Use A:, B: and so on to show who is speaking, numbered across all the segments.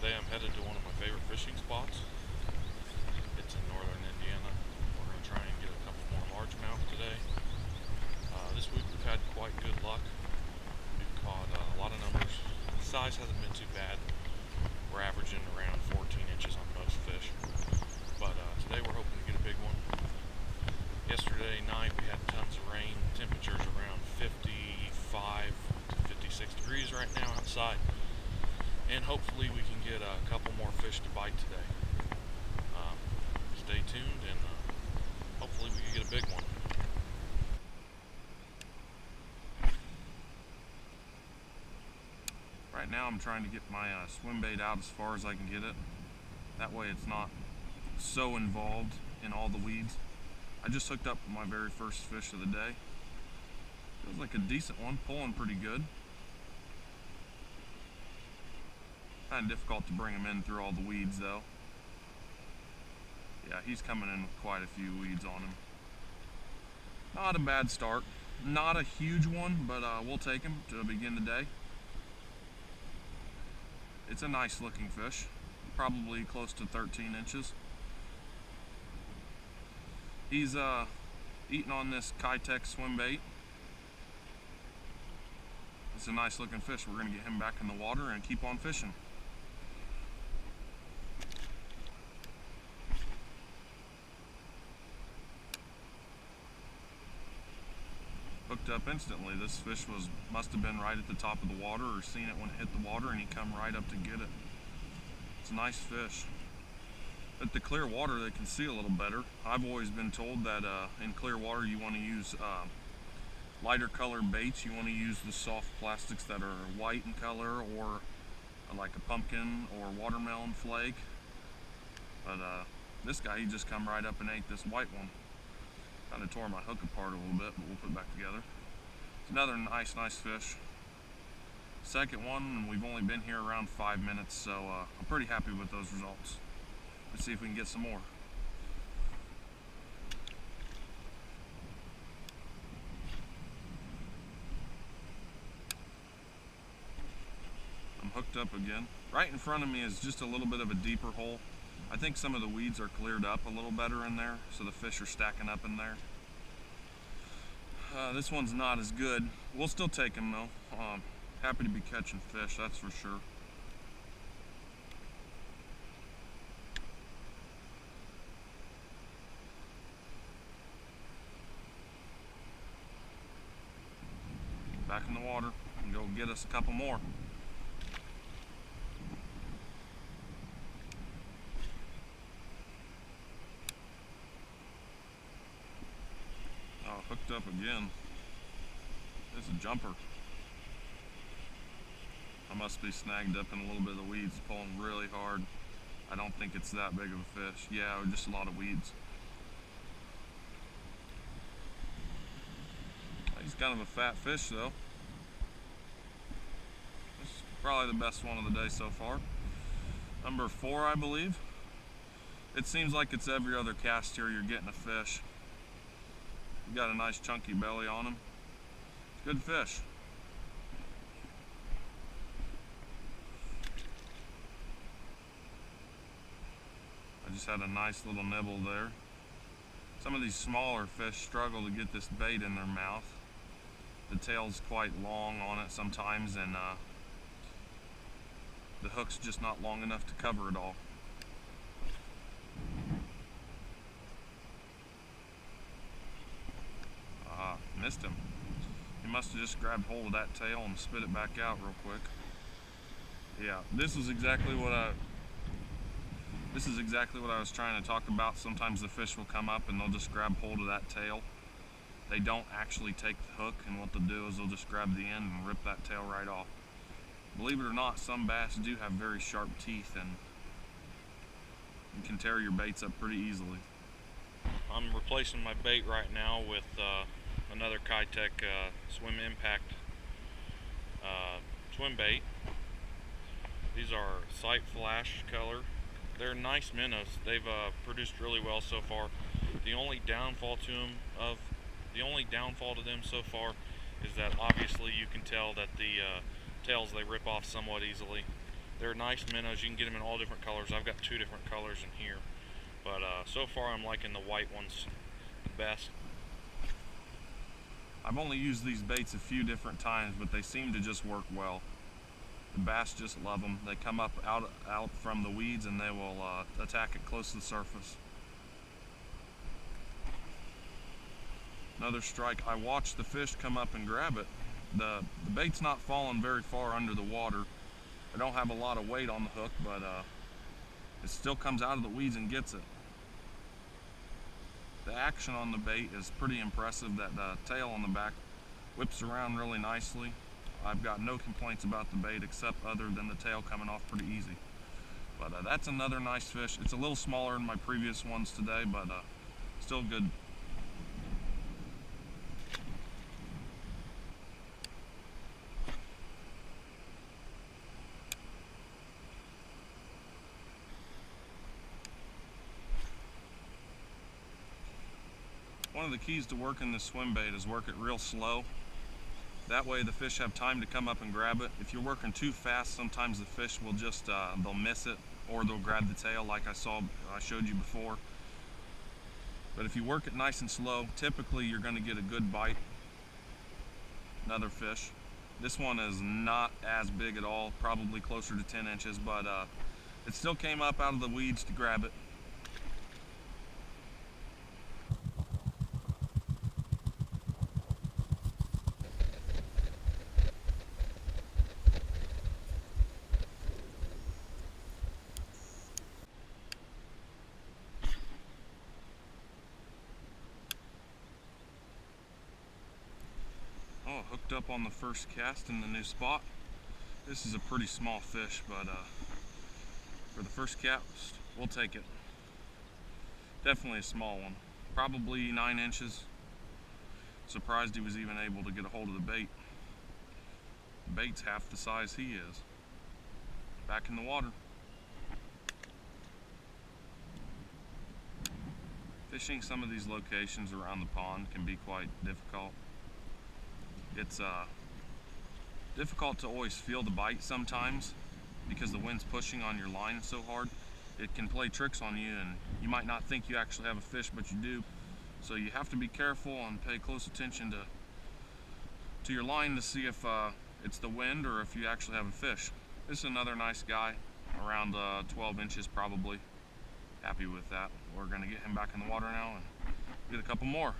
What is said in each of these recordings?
A: Today I'm headed to one of my favorite fishing spots. It's in northern Indiana. We're going to try and get a couple more largemouth today. This week we've had quite good luck. We've caught a lot of numbers. The size hasn't been too bad. We're averaging around 14 inches on most fish. But today we're hoping to get a big one. Yesterday night we had tons of rain. Temperatures around 55 to 56 degrees right now outside. And hopefully we can get a couple more fish to bite today. Stay tuned and hopefully we can get a big one. Right now I'm trying to get my swim bait out as far as I can get it. That way it's not so involved in all the weeds. I just hooked up my very first fish of the day. Feels like a decent one, pulling pretty good. Kind of difficult to bring him in through all the weeds though. Yeah, he's coming in with quite a few weeds on him. Not a bad start. Not a huge one, but we'll take him to begin the day. It's a nice looking fish, probably close to 13 inches. He's eating on this Keitech swim bait. It's a nice looking fish. We're going to get him back in the water and keep on fishing. Hooked up instantly. This fish must have been right at the top of the water or seen it when it hit the water, and he come right up to get it. It's a nice fish. At the clear water they can see a little better. I've always been told that in clear water you want to use lighter color baits. You want to use the soft plastics that are white in color, or like a pumpkin or watermelon flake. But this guy, he just come right up and ate this white one. Kind of tore my hook apart a little bit, but we'll put it back together. It's another nice fish. Second one, and we've only been here around 5 minutes, so I'm pretty happy with those results. Let's see if we can get some more. I'm hooked up again. Right in front of me is just a little bit of a deeper hole. I think some of the weeds are cleared up a little better in there, so the fish are stacking up in there. This one's not as good. We'll still take him though. Happy to be catching fish, that's for sure. Back in the water and go get us a couple more. Hooked up again. It's a jumper. I must be snagged up in a little bit of the weeds, pulling really hard. I don't think it's that big of a fish. Yeah, just a lot of weeds. He's kind of a fat fish though. This is probably the best one of the day so far. Number 4, I believe. It seems like it's every other cast here you're getting a fish. Got a nice chunky belly on him. Good fish. I just had a nice little nibble there. Some of these smaller fish struggle to get this bait in their mouth. The tail's quite long on it sometimes, and the hook's just not long enough to cover it all. Missed him. He must have just grabbed hold of that tail and spit it back out real quick. Yeah, this is exactly what I was trying to talk about. Sometimes the fish will come up and they'll just grab hold of that tail. They don't actually take the hook, and what they'll do is they'll just grab the end and rip that tail right off. Believe it or not, some bass do have very sharp teeth and can tear your baits up pretty easily. I'm replacing my bait right now with another Keitech Swim Impact swim bait. These are Sight Flash color. They're nice minnows. They've produced really well so far. The only downfall to them so far is that obviously you can tell that the tails, they rip off somewhat easily.
B: They're nice minnows. You can get them in all different colors. I've got 2 different colors in here, but so far I'm liking the white ones the best.
A: I've only used these baits a few different times, but they seem to just work well. The bass just love them. They come up out from the weeds and they will attack it close to the surface. Another strike. I watched the fish come up and grab it. The bait's not falling very far under the water. I don't have a lot of weight on the hook, but it still comes out of the weeds and gets it. The action on the bait is pretty impressive. That tail on the back whips around really nicely. I've got no complaints about the bait except other than the tail coming off pretty easy. But that's another nice fish. It's a little smaller than my previous ones today, but still good. One of the keys to working this swim bait is work it real slow. That way the fish have time to come up and grab it. If you're working too fast, sometimes the fish will just, they'll miss it, or they'll grab the tail like I showed you before. But if you work it nice and slow, typically you're gonna get a good bite. Another fish. This one is not as big at all, probably closer to 10 inches, but it still came up out of the weeds to grab it. Oh, hooked up on the first cast in the new spot. This is a pretty small fish, but for the first cast, we'll take it. Definitely a small one, probably 9 inches. Surprised he was even able to get a hold of the bait. The bait's half the size he is. Back in the water. Fishing some of these locations around the pond can be quite difficult. It's difficult to always feel the bite sometimes because the wind's pushing on your line so hard. It can play tricks on you and you might not think you actually have a fish, but you do. So you have to be careful and pay close attention to your line to see if it's the wind or if you actually have a fish. This is another nice guy, around 12 inches probably. Happy with that. We're gonna get him back in the water now and get a couple more.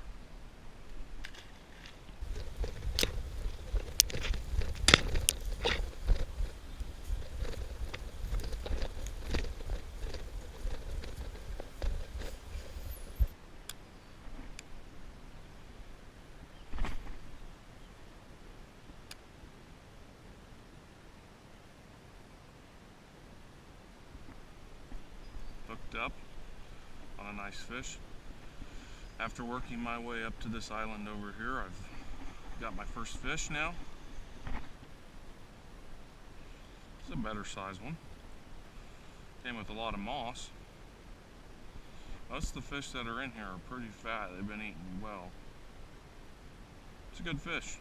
A: Hooked up on a nice fish. After working my way up to this island over here, I've got my first fish now. It's a better size one. Came with a lot of moss. Most of the fish that are in here are pretty fat. They've been eating well. It's a good fish.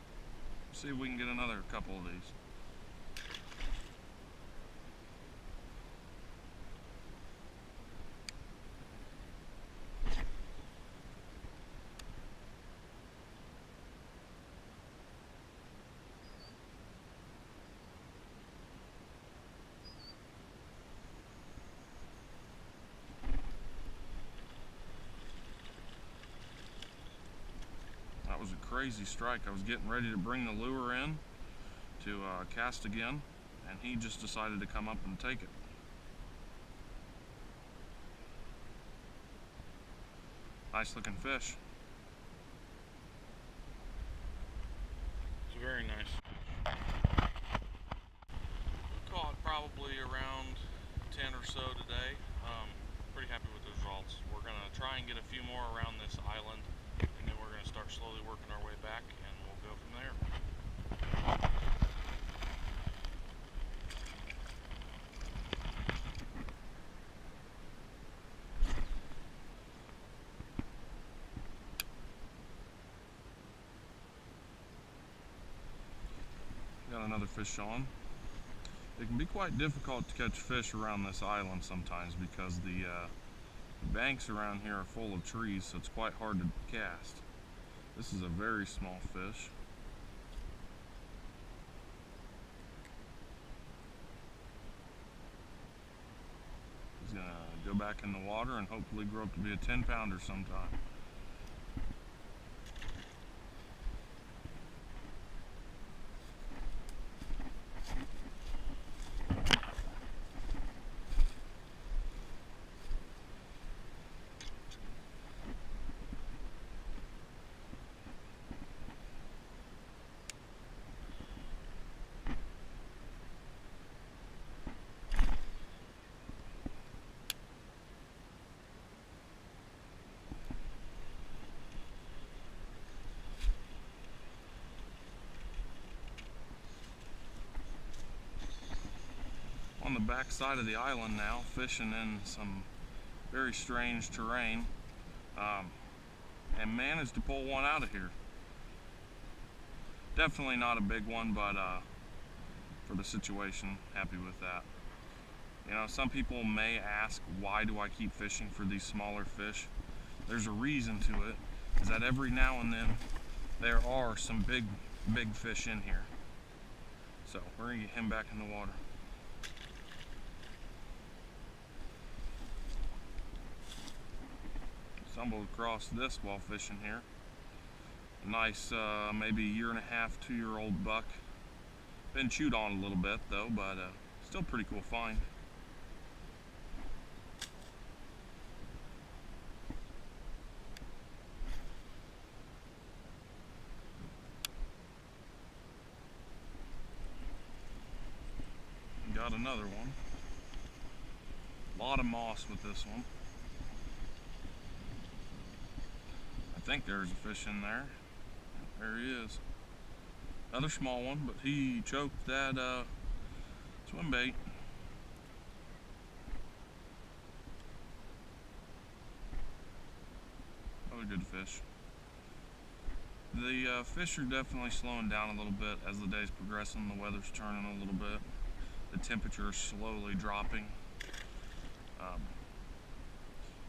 A: See if we can get another couple of these. That was a crazy strike. I was getting ready to bring the lure in to cast again, and he just decided to come up and take it. Nice looking fish.
B: It's very nice. Caught probably around 10 or so today. Pretty happy with the results. We're gonna try and get a few more around this island, and then we're gonna start slowly working our way back, and we'll go from there.
A: Got another fish on. It can be quite difficult to catch fish around this island sometimes because the banks around here are full of trees, so it's quite hard to cast. This is a very small fish. He's gonna go back in the water and hopefully grow up to be a 10-pounder sometime. On the back side of the island now, fishing in some very strange terrain, and managed to pull one out of here. Definitely not a big one, but for the situation, happy with that. You know, some people may ask, why do I keep fishing for these smaller fish? There's a reason to it, is that every now and then there are some big fish in here. So we're gonna get him back in the water. Stumbled across this while fishing here. A nice, maybe 1.5, 2-year-old buck. Been chewed on a little bit though, but still pretty cool find. Got another one. A lot of moss with this one. I think there's a fish in there. There he is. Another small one, but he choked that swim bait. Another good fish. The fish are definitely slowing down a little bit as the day's progressing. The weather's turning a little bit. The temperature is slowly dropping.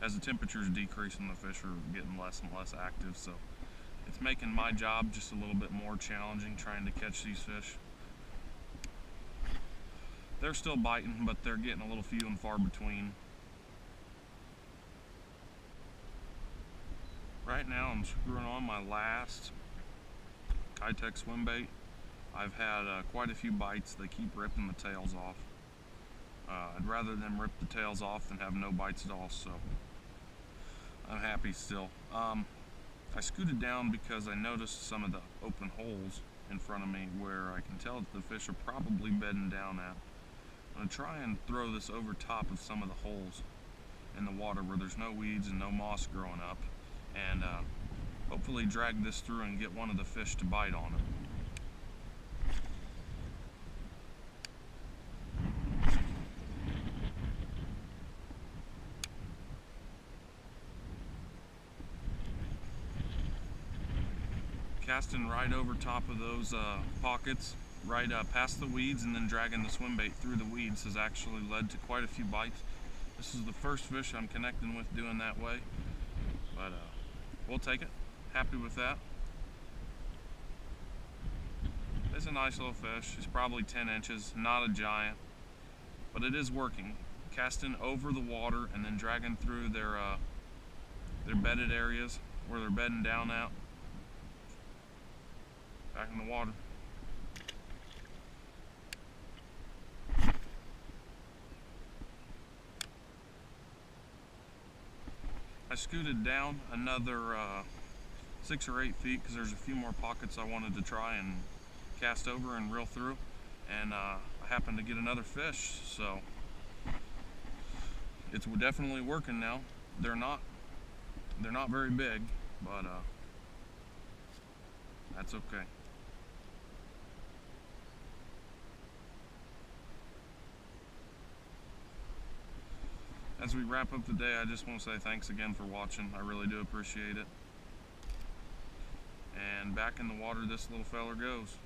A: As the temperature is decreasing, the fish are getting less and less active, so it's making my job just a little bit more challenging trying to catch these fish. They're still biting, but they're getting a little few and far between. Right now I'm screwing on my last Keitech swim bait. I've had quite a few bites. They keep ripping the tails off. I'd rather them rip the tails off than have no bites at all, so I'm happy still. I scooted down because I noticed some of the open holes in front of me where I can tell that the fish are probably bedding down at. I'm going to try and throw this over top of some of the holes in the water where there's no weeds and no moss growing up, and hopefully drag this through and get one of the fish to bite on it. Casting right over top of those pockets, right past the weeds, and then dragging the swim bait through the weeds has actually led to quite a few bites. This is the first fish I'm connecting with doing that way, but we'll take it. Happy with that. It's a nice little fish. He's probably 10 inches, not a giant, but it is working. Casting over the water and then dragging through their bedded areas where they're bedding down at. Back in the water. I scooted down another 6 or 8 feet because there's a few more pockets I wanted to try and cast over and reel through, and I happened to get another fish, so it's definitely working now. They're not very big, but that's okay. As we wrap up the day, I just want to say thanks again for watching. I really do appreciate it. And back in the water this little feller goes.